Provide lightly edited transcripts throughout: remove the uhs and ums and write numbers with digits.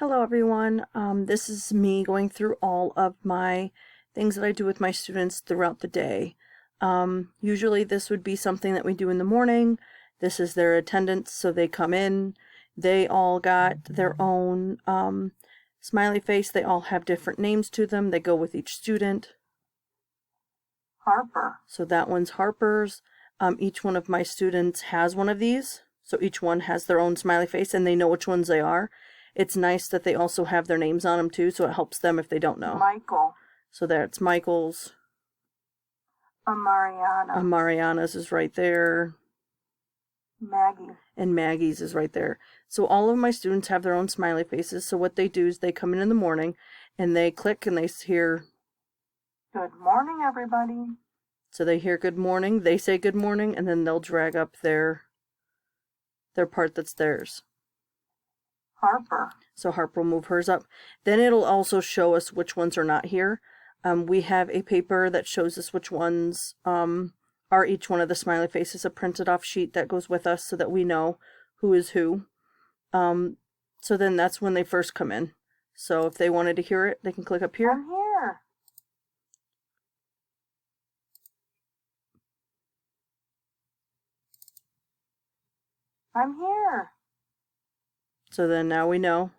Hello everyone, this is me going through all of my things that I do with my students throughout the day. Usually this would be something that we do in the morning. This is their attendance, so they come in, they all got their own smiley face, they all have different names to them, they go with each student. Harper. So that one's Harper's. Each one of my students has one of these, so each one has their own smiley face and they know which ones they are. It's nice that they also have their names on them too, so it helps them if they don't know. Michael. So that's Michael's. Mariana. Mariana's is right there. Maggie. And Maggie's is right there. So all of my students have their own smiley faces. So what they do is they come in the morning and they click and they hear, "Good morning, everybody." So they hear good morning, they say good morning, and then they'll drag up their part that's theirs. Harper. So Harper will move hers up. Then it'll also show us which ones are not here. We have a paper that shows us which ones are each one of the smiley faces, a printed off sheet that goes with us so that we know who is who. So then that's when they first come in. So if they wanted to hear it, they can click up here. I'm here. I'm here. So then now we know.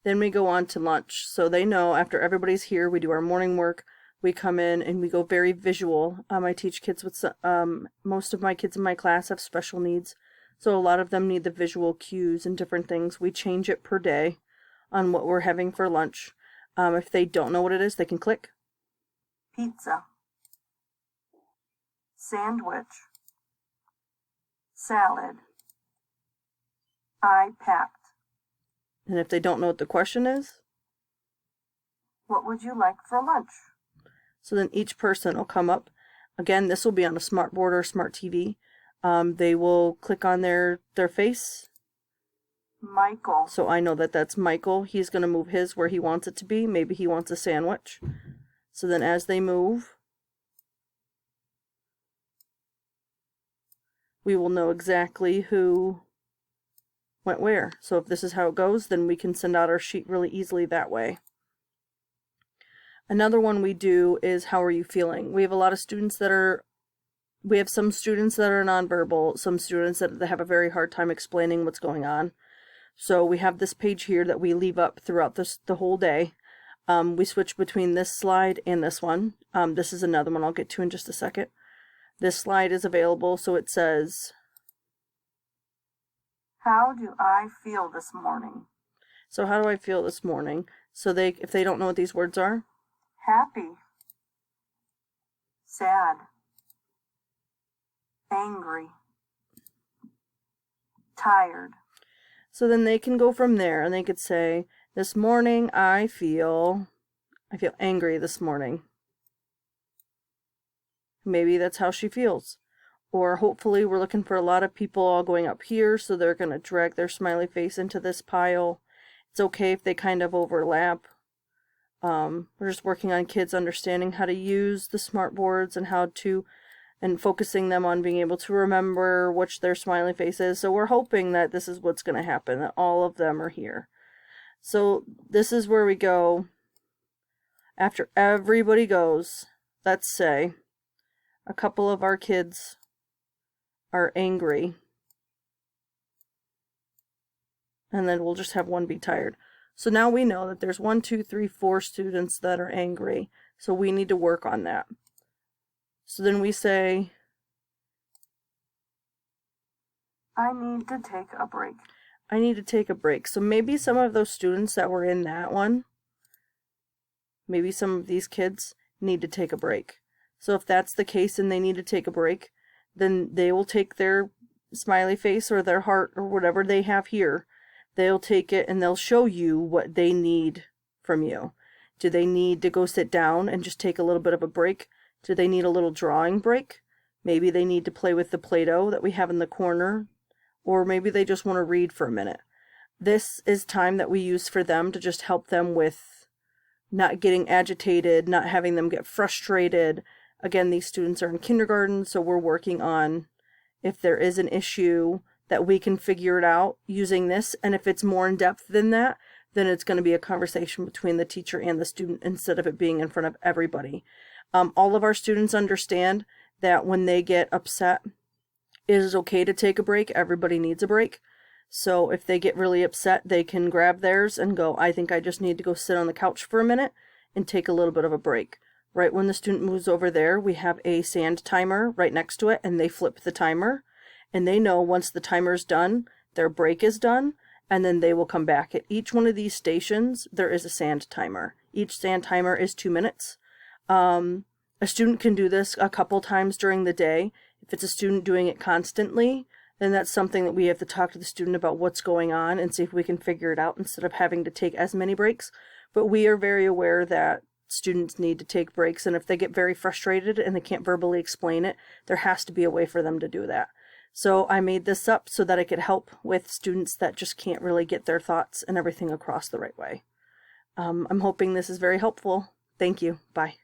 Then we go on to lunch. So they know after everybody's here, we do our morning work. We come in and we go very visual. I teach kids with, most of my kids in my class have special needs. So a lot of them need the visual cues and different things. We change it per day on what we're having for lunch. If they don't know what it is, they can click. Pizza. Sandwich. Salad. I packed. And if they don't know what the question is, what would you like for lunch? So then each person will come up. Again, this will be on a smart board or smart TV. They will click on their face. Michael. So I know that that's Michael. He's going to move his where he wants it to be. Maybe he wants a sandwich. So then as they move, we will know exactly who went where. So if this is how it goes, then we can send out our sheet really easily that way. Another one we do is how are you feeling? We have a lot of students that are, we have some students that are nonverbal, some students that have a very hard time explaining what's going on. So we have this page here that we leave up throughout the whole day. We switch between this slide and this one. This is another one I'll get to in just a second. This slide is available, so it says, how do I feel this morning? So how do I feel this morning? So if they don't know what these words are. Happy. Sad. Angry. Tired. So then they can go from there and they could say, this morning I feel angry this morning. Maybe that's how she feels. Or hopefully we're looking for a lot of people all going up here, so they're going to drag their smiley face into this pile. It's okay if they kind of overlap. We're just working on kids understanding how to use the smart boards and focusing them on being able to remember which their smiley face is. So we're hoping that this is what's going to happen, that all of them are here. So this is where we go. After everybody goes, let's say a couple of our kids are angry, and then we'll just have one be tired. So now we know that there's 1, 2, 3, 4 students that are angry, so we need to work on that. So then we say, I need to take a break. I need to take a break. So maybe some of those students that were in that one, maybe some of these kids need to take a break. So if that's the case and they need to take a break, then they will take their smiley face or their heart or whatever they have here. They'll take it and they'll show you what they need from you. Do they need to go sit down and just take a little bit of a break? Do they need a little drawing break? Maybe they need to play with the Play-Doh that we have in the corner. Or maybe they just want to read for a minute. This is time that we use for them to just help them with not getting agitated, not having them get frustrated. Again, these students are in kindergarten, so we're working on if there is an issue, that we can figure it out using this. And if it's more in depth than that, then it's going to be a conversation between the teacher and the student instead of it being in front of everybody. All of our students understand that when they get upset, it is okay to take a break. Everybody needs a break. So if they get really upset, they can grab theirs and go, I think I just need to go sit on the couch for a minute and take a little bit of a break. Right when the student moves over there, we have a sand timer right next to it, and they flip the timer, and they know once the timer's done, their break is done, and then they will come back. At each one of these stations, there is a sand timer. Each sand timer is 2 minutes. A student can do this a couple times during the day. If it's a student doing it constantly, then that's something that we have to talk to the student about what's going on and see if we can figure it out instead of having to take as many breaks. But we are very aware that students need to take breaks, and if they get very frustrated and they can't verbally explain it, there has to be a way for them to do that. So I made this up so that I could help with students that just can't really get their thoughts and everything across the right way. I'm hoping this is very helpful. Thank you. Bye.